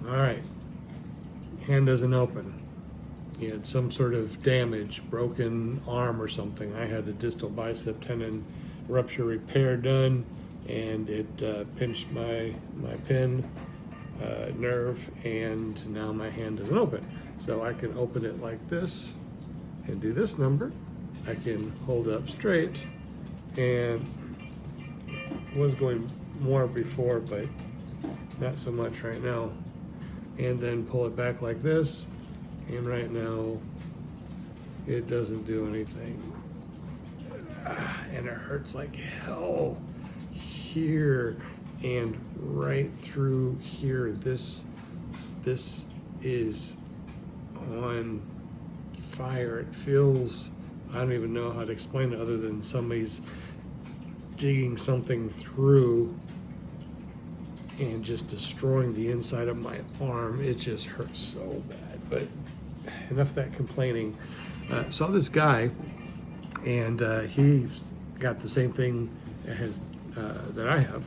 All right, hand doesn't open. He had some sort of damage, broken arm or something. I had a distal bicep tendon rupture repair done, and it pinched my pin nerve, and now my hand doesn't open. So I can open it like this and do this number. I can hold up straight, and was going more before, but not so much right now. And then pull it back like this. And right now, it doesn't do anything. And it hurts like hell here and right through here. This is on fire. It feels, I don't even know how to explain it other than somebody's digging something through and just destroying the inside of my arm. It just hurts so bad, but enough of that complaining. Saw this guy, and he got the same thing that I have.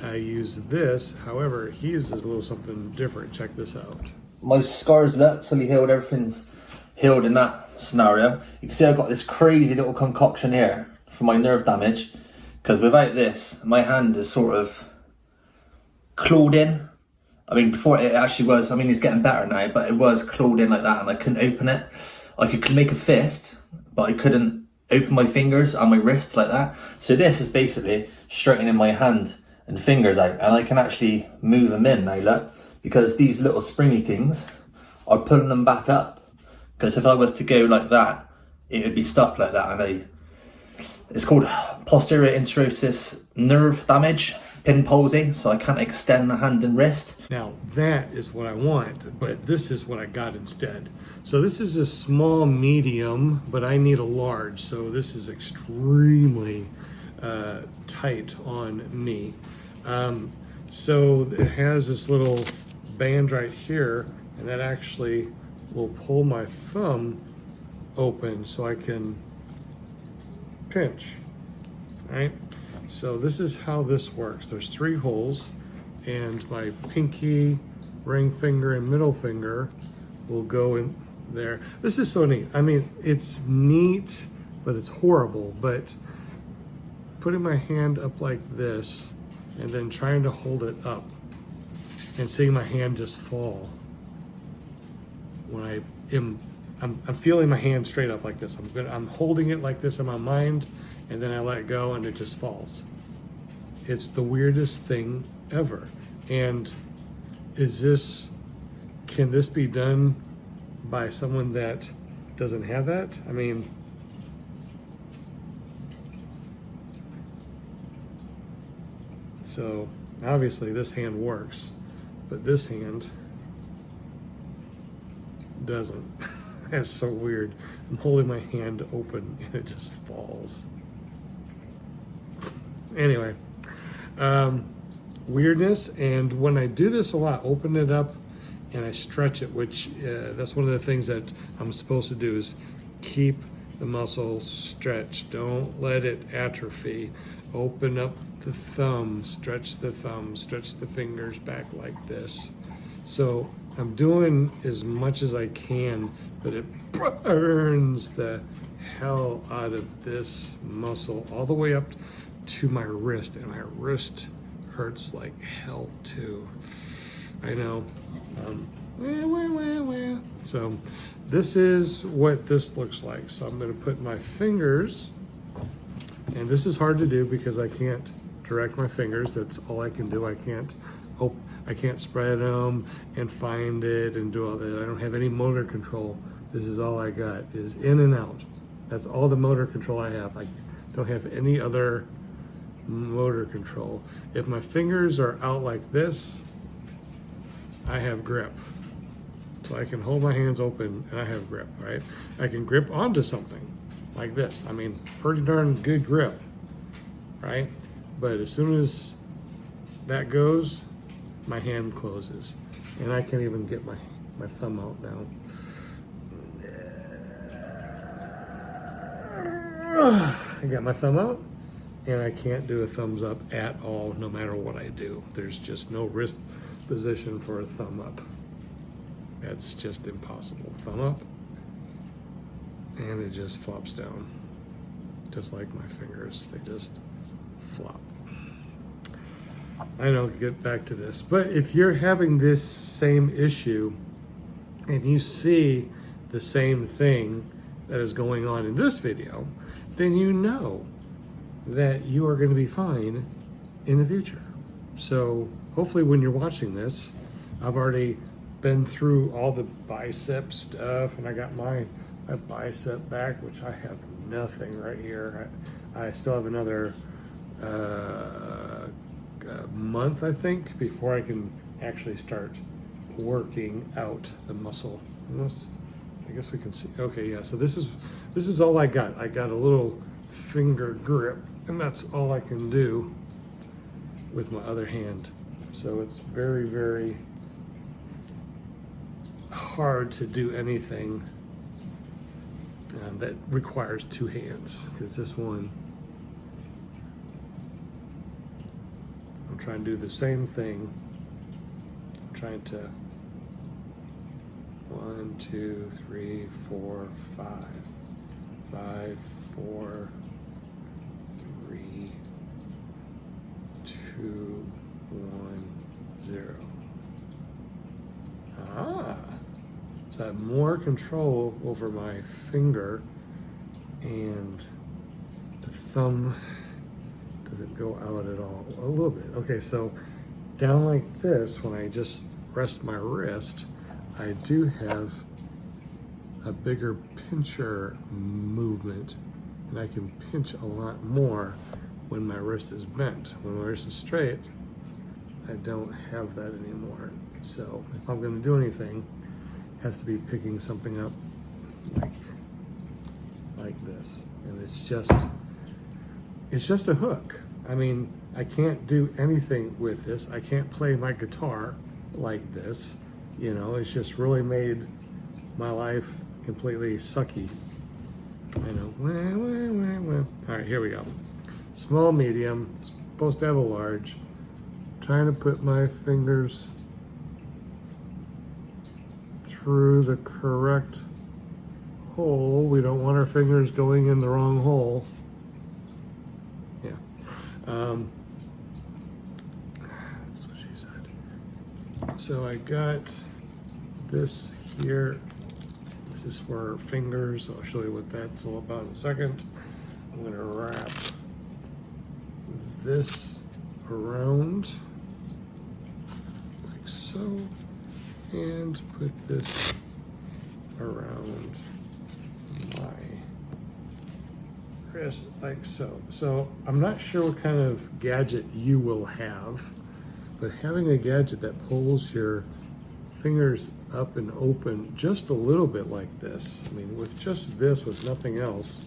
I use this, however, he uses a little something different. Check this out. My scar's fully healed, everything's healed in that scenario. You can see I've got this crazy little concoction here for my nerve damage, because without this, my hand is sort of clawed in. I mean, before it actually was, I mean, it's getting better now, but it was clawed in like that, and I couldn't open it. I could make a fist, but I couldn't open my fingers and my wrists like that. So this is basically straightening my hand and fingers out, and I can actually move them in now, look, because these little springy things are pulling them back up. Because if I was to go like that, it would be stuck like that, and it's called posterior interossei nerve damage, pin palsy, so I can't extend the hand and wrist. Now that is what I want, but this is what I got instead. So this is a small medium, but I need a large, so this is extremely tight on me. So it has this little band right here, and that actually will pull my thumb open so I can pinch, right? So this is how this works. There's 3 holes, and my pinky, ring finger, and middle finger will go in there. This is so neat. I mean, it's neat, but it's horrible. But putting my hand up like this and then trying to hold it up and seeing my hand just fall when I'm feeling my hand straight up like this. I'm holding it like this in my mind, and then I let go and it just falls. It's the weirdest thing ever. And can this be done by someone that doesn't have that? I mean, so obviously this hand works, but this hand doesn't. That's so weird. I'm holding my hand open and it just falls. Anyway, weirdness. And when I do this a lot, open it up and I stretch it, which that's one of the things that I'm supposed to do, is keep the muscle stretched. Don't let it atrophy. Open up the thumb, stretch the fingers back like this. So I'm doing as much as I can, but it burns the hell out of this muscle all the way up to my wrist, and my wrist hurts like hell too. I know. So this is what this looks like. So I'm going to put my fingers, and this is hard to do because I can't direct my fingers. That's all I can do. I can't spread them and find it and do all that. I don't have any motor control. This is all I got, is in and out. That's all the motor control I have. I don't have any other motor control. If my fingers are out like this, I have grip. So I can hold my hands open and I have grip, right? I can grip onto something like this. I mean, pretty darn good grip, right? But as soon as that goes, my hand closes. And I can't even get my thumb out now. I got my thumb out, and I can't do a thumbs up at all, no matter what I do. There's just no wrist position for a thumb up. That's just impossible. Thumb up, and it just flops down. Just like my fingers, they just flop. I know, get back to this. But if you're having this same issue and you see the same thing that is going on in this video, then you know that you are going to be fine in the future. So hopefully when you're watching this, I've already been through all the bicep stuff, and I got my bicep back, which I have nothing right here. I still have another month, I think, before I can actually start working out the muscle. I guess we can see. Okay, yeah. So this is all I got. I got a little finger grip, and that's all I can do with my other hand. So it's very, very hard to do anything that requires two hands, because this one, I'm trying to do the same thing. I'm trying to 1, 2, 3, 4, 5, 5, 4, 3, 2, 1, 0. So I have more control over my finger, and the thumb doesn't go out at all. A little bit. Okay, so down like this, when I just rest my wrist, I do have a bigger pincher movement, and I can pinch a lot more when my wrist is bent. When my wrist is straight, I don't have that anymore. So if I'm going to do anything, it has to be picking something up like this, and it's just a hook. I mean, I can't do anything with this. I can't play my guitar like this. You know, it's just really made my life completely sucky. I know. All right, here we go. Small, medium, supposed to have a large. Trying to put my fingers through the correct hole. We don't want our fingers going in the wrong hole. Yeah. That's what she said. So I got this here. This is for fingers. I'll show you what that's all about in a second. I'm going to wrap this around like so, and put this around my wrist like so. So I'm not sure what kind of gadget you will have, but having a gadget that pulls your fingers up and open just a little bit like this, I mean, with just this, with nothing else,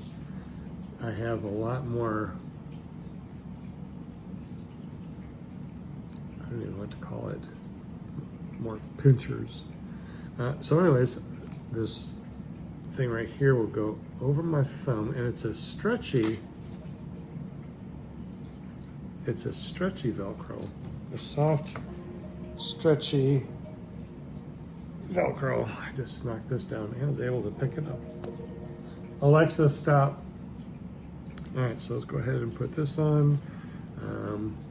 I have a lot more, I don't even know what to call it, more pinchers. So anyways, this thing right here will go over my thumb, and it's a stretchy Velcro, a soft, stretchy Velcro. I just knocked this down and was able to pick it up. Alexa, stop. All right, so let's go ahead and put this on.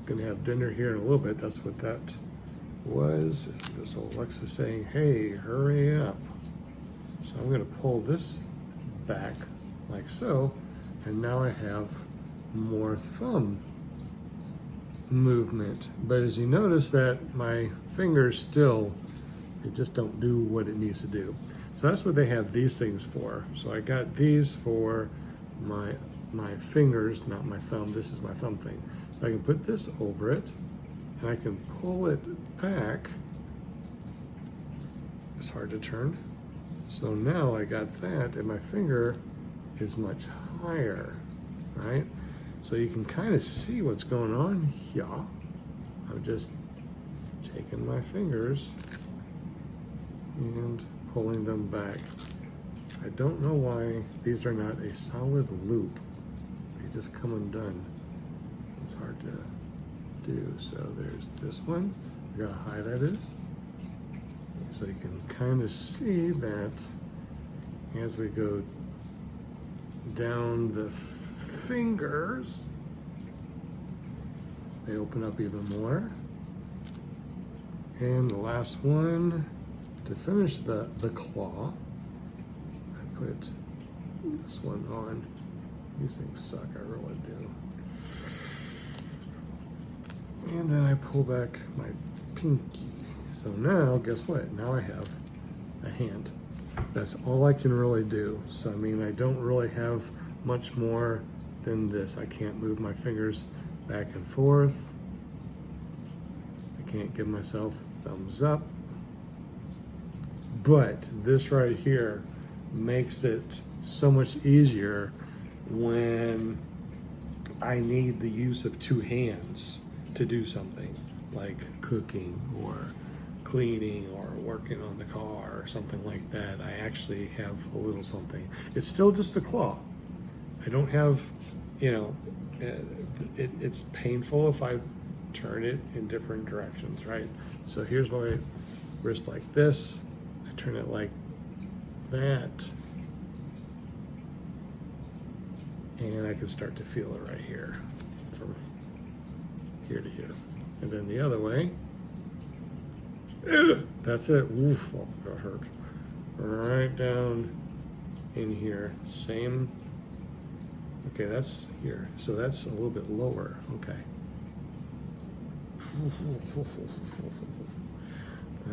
Gonna have dinner here in a little bit. That's what that was. This old Alexa saying, hey, hurry up. So I'm gonna pull this back like so, and now I have more thumb movement. But as you notice that my fingers still, they just don't do what it needs to do. So that's what they have these things for. So I got these for my fingers, not my thumb. This is my thumb thing. So I can put this over it, and I can pull it back. It's hard to turn. So now I got that, and my finger is much higher, right? So you can kind of see what's going on here. I'm just taking my fingers and pulling them back. I don't know why these are not a solid loop. They just come undone. It's hard to do. So there's this one, Look how high that is. So you can kind of see that as we go down the fingers, they open up even more. And the last one, to finish the claw, I put this one on. These things suck, I really do. And then I pull back my pinky. So now, guess what? Now I have a hand. That's all I can really do. So, I mean, I don't really have much more than this. I can't move my fingers back and forth. I can't give myself thumbs up. But this right here makes it so much easier when I need the use of two hands to do something like cooking or cleaning or working on the car or something like that. I actually have a little something. It's still just a claw. I don't have, you know, it's painful if I turn it in different directions, right? So here's my wrist like this. I turn it like that. And I can start to feel it right here, from here to here. And then the other way, that's it. Oof, oh, that hurt. Right down in here, same. Okay, that's here. So that's a little bit lower, okay.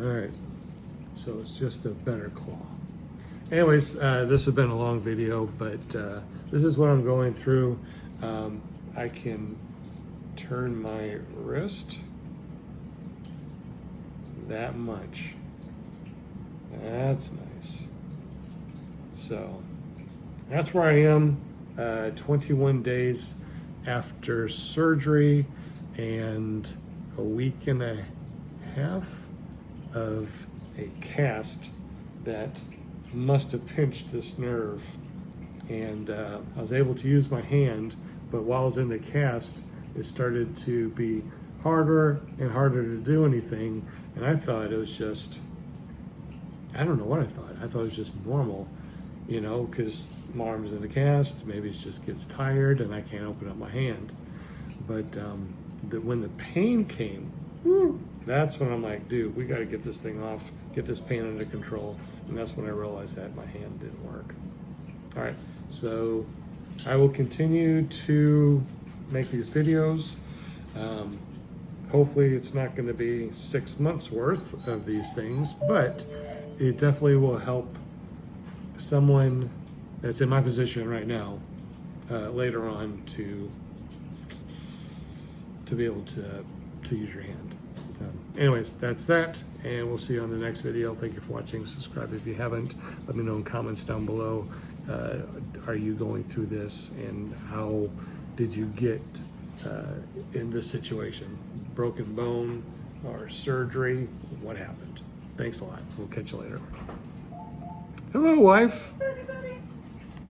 All right, so it's just a better claw. Anyways, this has been a long video, but this is what I'm going through. I can turn my wrist that much. That's nice. So that's where I am 21 days after surgery and a week and a half of a cast that must have pinched this nerve. And I was able to use my hand, but while I was in the cast, it started to be harder and harder to do anything. And I thought it was just, I don't know what I thought. I thought it was just normal, you know, because my arm's in the cast, maybe it just gets tired and I can't open up my hand. But when the pain came, that's when I'm like, dude, we got to get this thing off, get this pain under control. And that's when I realized that my hand didn't work. All right, so I will continue to make these videos. Hopefully it's not going to be 6 months worth of these things, but it definitely will help someone that's in my position right now later on to be able to use your hand. Anyways, that's that, and we'll see you on the next video. Thank you for watching. Subscribe if you haven't. Let me know in comments down below. Are you going through this, and how did you get in this situation? Broken bone or surgery? What happened? Thanks a lot. We'll catch you later. Hello, wife. Buddy, buddy.